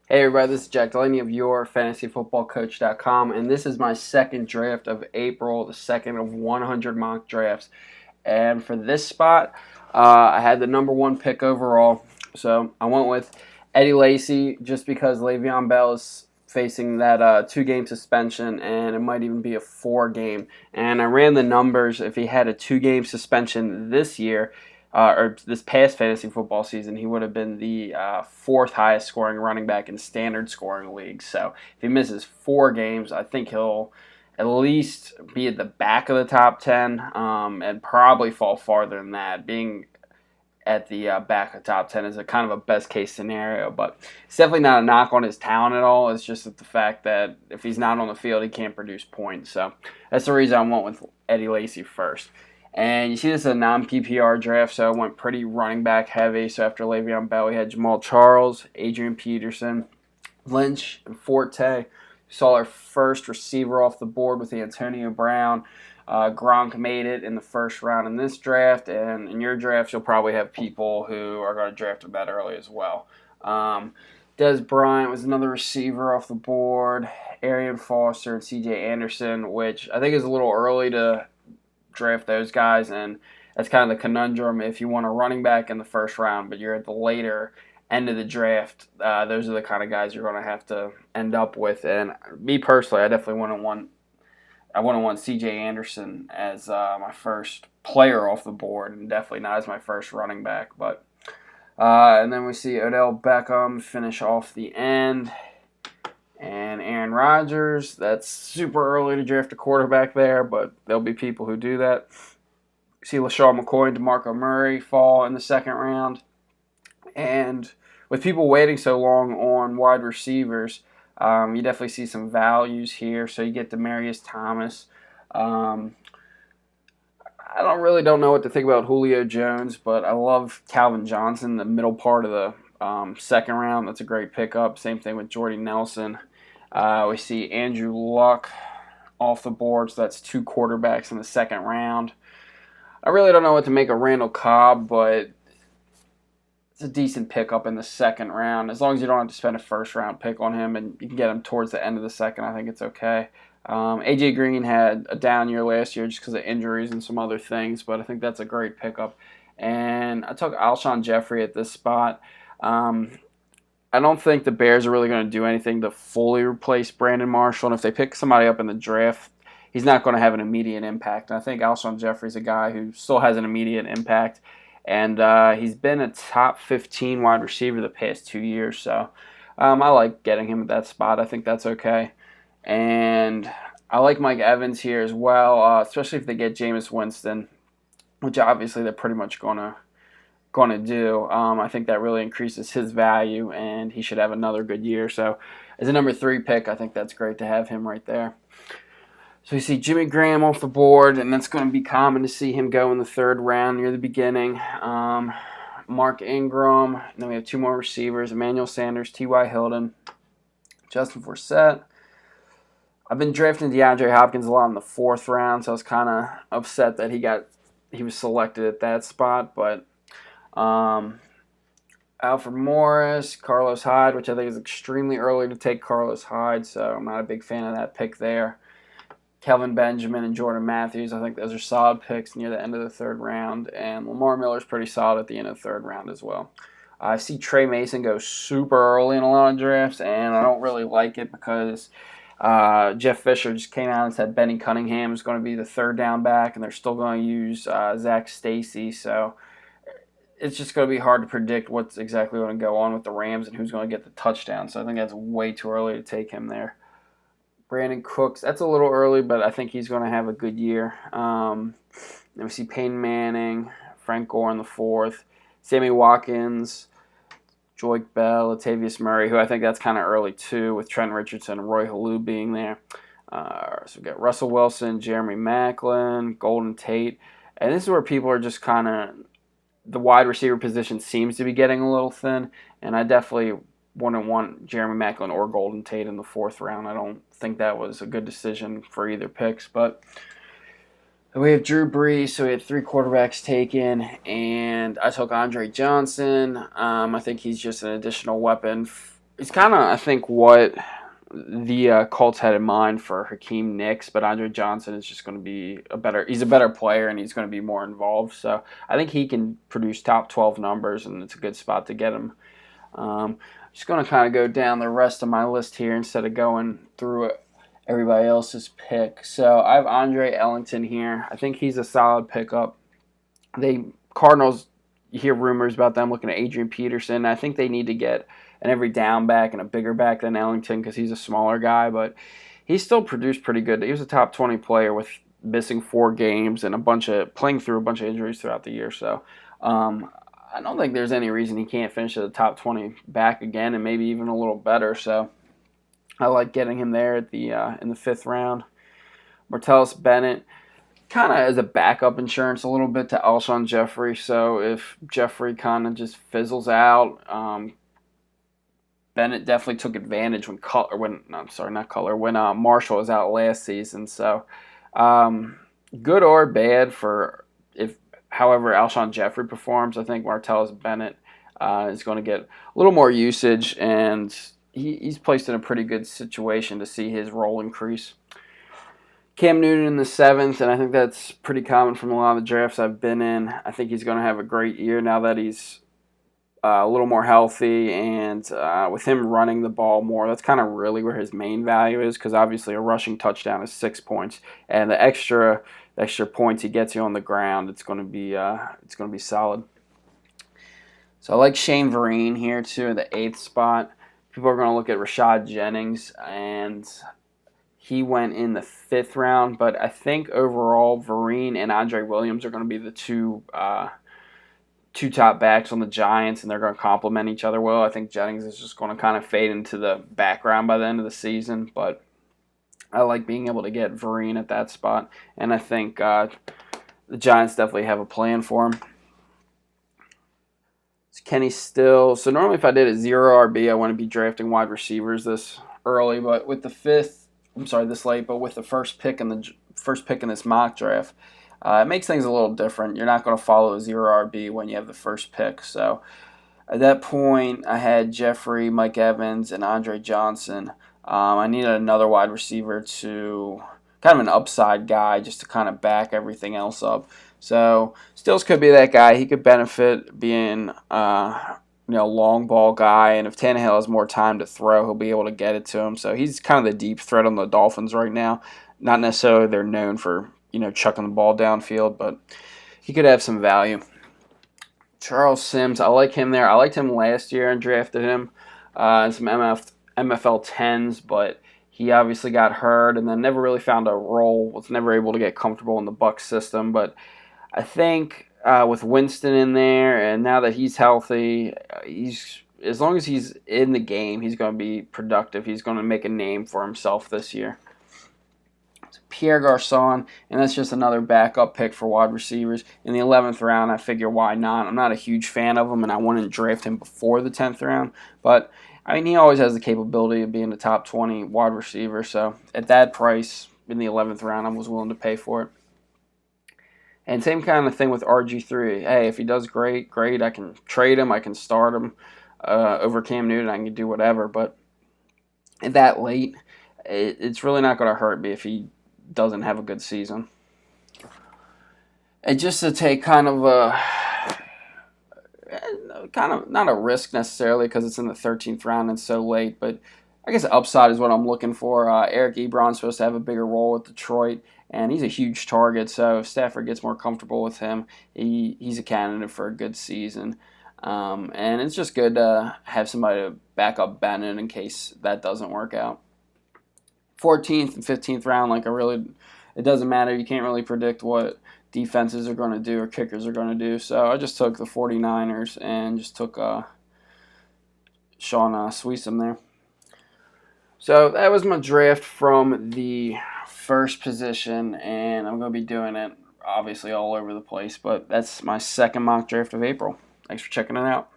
Hey everybody, this is Jack Delaney of YourFantasyFootballCoach.com, and this is my second draft of April, the second of 100 mock drafts. And for this spot, I had the number one pick overall, so I went with Eddie Lacy just because Le'Veon Bell is facing that two-game suspension, and it might even be a four-game. And I ran the numbers. If he had a two-game suspension this year, or this past fantasy football season, he would have been the fourth highest scoring running back in standard scoring leagues. So if he misses four games, I think he'll at least be at the back of the top 10 and probably fall farther than that. Being at the back of the top 10 is a kind of a best case scenario, but it's definitely not a knock on his talent at all. It's just the fact that if he's not on the field, he can't produce points. So that's the reason I went with Eddie Lacy first. And you see this is a non-PPR draft, so I went pretty running back heavy. So after Le'Veon Bell, we had Jamal Charles, Adrian Peterson, Lynch, and Forte. Saw our first receiver off the board with Antonio Brown. Gronk made it in the first round in this draft, and in your drafts, you'll probably have people who are going to draft him that early as well. Dez Bryant was another receiver off the board. Arian Foster and C.J. Anderson, which I think is a little early to draft those guys, and that's kind of the conundrum. If you want a running back in the first round, but you're at the later end of the draft, those are the kind of guys you're going to have to end up with. And me personally, I definitely wouldn't want C.J. Anderson as my first player off the board, and definitely not as my first running back. But and then we see Odell Beckham finish off the end. And Aaron Rodgers, that's super early to draft a quarterback there, but there'll be people who do that. See LaShawn McCoy and DeMarco Murray fall in the second round. And with people waiting so long on wide receivers, you definitely see some values here. So you get Demaryius Thomas. I don't know what to think about Julio Jones, but I love Calvin Johnson, the middle part of the second round. That's a great pickup. Same thing with Jordy Nelson. We see Andrew Luck off the board, so that's two quarterbacks in the second round. I really don't know what to make of Randall Cobb, but it's a decent pickup in the second round. As long as you don't have to spend a first-round pick on him and you can get him towards the end of the second, I think it's okay. A.J. Green had a down year last year just because of injuries and some other things, but I think that's a great pickup. And I took Alshon Jeffrey at this spot. I don't think the Bears are really going to do anything to fully replace Brandon Marshall. And if they pick somebody up in the draft, he's not going to have an immediate impact. And I think Alshon Jeffrey's a guy who still has an immediate impact. And he's been a top 15 wide receiver the past 2 years. So I like getting him at that spot. I think that's okay. And I like Mike Evans here as well, especially if they get Jameis Winston, which obviously they're pretty much going to do. I think that really increases his value, and he should have another good year. So as a number 3 pick, I think that's great to have him right there. So you see Jimmy Graham off the board, and that's going to be common to see him go in the third round near the beginning. Mark Ingram, and then we have 2 more receivers, Emmanuel Sanders, T.Y. Hilton, Justin Forsett. I've been drafting DeAndre Hopkins a lot in the 4th round, so I was kind of upset that he was selected at that spot, but Alfred Morris, Carlos Hyde, which I think is extremely early to take Carlos Hyde, so I'm not a big fan of that pick there. Kelvin Benjamin and Jordan Matthews, I think those are solid picks near the end of the 3rd round, and Lamar Miller's pretty solid at the end of the 3rd round as well. I see Trey Mason go super early in a lot of drafts, and I don't really like it because Jeff Fisher just came out and said Benny Cunningham is going to be the 3rd down back, and they're still going to use Zach Stacy, so it's just going to be hard to predict what's exactly going to go on with the Rams and who's going to get the touchdown. So I think that's way too early to take him there. Brandon Cooks, that's a little early, but I think he's going to have a good year. Then we see Peyton Manning, Frank Gore in the 4th, Sammy Watkins, Joique Bell, Latavius Murray, who I think that's kind of early too, with Trent Richardson and Roy Halou being there. So we got Russell Wilson, Jeremy Maclin, Golden Tate. And this is where people are just kind of, the wide receiver position seems to be getting a little thin, and I definitely wouldn't want Jeremy Maclin or Golden Tate in the 4th round. I don't think that was a good decision for either picks, but we have Drew Brees, so we had 3 quarterbacks taken, and I took Andre Johnson. I think he's just an additional weapon It's kind of, I think, what the Colts had in mind for Hakeem Nicks, but Andre Johnson is just going to be he's a better player and he's going to be more involved. So I think he can produce top 12 numbers, and it's a good spot to get him. Just going to kind of go down the rest of my list here instead of going through everybody else's pick. So I have Andre Ellington here. I think he's a solid pickup. Cardinals, you hear rumors about them looking at Adrian Peterson. I think they need to get an every down back and a bigger back than Ellington because he's a smaller guy, but he still produced pretty good. He was a top 20 player with missing 4 games and playing through a bunch of injuries throughout the year. So I don't think there's any reason he can't finish at the top 20 back again, and maybe even a little better. So I like getting him there at in the 5th round. Martellus Bennett, kind of as a backup insurance a little bit to Alshon Jeffrey. So if Jeffrey kind of just fizzles out, Bennett definitely took advantage when Marshall was out last season. So good or bad for however Alshon Jeffrey performs, I think Martellus Bennett is going to get a little more usage, and he's placed in a pretty good situation to see his role increase. Cam Newton in the 7th, and I think that's pretty common from a lot of the drafts I've been in. I think he's going to have a great year now that he's a little more healthy, and with him running the ball more, that's kind of really where his main value is, because obviously a rushing touchdown is 6 points, and the extra points he gets you on the ground, it's going to be solid. So I like Shane Vereen here too in the 8th spot. People are going to look at Rashad Jennings, and he went in the 5th round, but I think overall Vereen and Andre Williams are going to be the two top backs on the Giants, and they're going to complement each other well. I think Jennings is just going to kind of fade into the background by the end of the season, but I like being able to get Vereen at that spot, and I think the Giants definitely have a plan for him. It's Kenny Stills. So normally if I did a 0 RB, I want to be drafting wide receivers this early, but with this late, but with the first pick in this mock draft, it makes things a little different. You're not going to follow a 0 RB when you have the first pick. So at that point, I had Jeffrey, Mike Evans, and Andre Johnson. I needed another wide receiver to kind of an upside guy just to kind of back everything else up. So Stills could be that guy. He could benefit being long ball guy, and if Tannehill has more time to throw, he'll be able to get it to him. So he's kind of the deep threat on the Dolphins right now. Not necessarily they're known for chucking the ball downfield, but he could have some value. Charles Sims, I like him there. I liked him last year and drafted him in some MFL 10s, but he obviously got hurt and then never really found a role, was never able to get comfortable in the Bucs system. But I think with Winston in there, and now that he's healthy, as long as he's in the game, he's going to be productive. He's going to make a name for himself this year. Pierre Garçon, and that's just another backup pick for wide receivers. In the 11th round, I figure why not? I'm not a huge fan of him, and I wouldn't draft him before the 10th round. But, he always has the capability of being a top 20 wide receiver. So at that price, in the 11th round, I was willing to pay for it. And same kind of thing with RG3. Hey, if he does great, I can trade him. I can start him over Cam Newton. I can do whatever. But at that late, it's really not going to hurt me if he doesn't have a good season. And just to take kind of not a risk necessarily because it's in the 13th round and so late, but I guess upside is what I'm looking for. Eric Ebron's supposed to have a bigger role with Detroit, and he's a huge target, so if Stafford gets more comfortable with him, he's a candidate for a good season. And it's just good to have somebody to back up Bennett in case that doesn't work out. 14th and 15th round, it doesn't matter. You can't really predict what defenses are going to do or kickers are going to do. So I just took the 49ers and just took Sean Sweesom there. So that was my draft from the first position, and I'm going to be doing it obviously all over the place, but that's my second mock draft of April. Thanks for checking it out.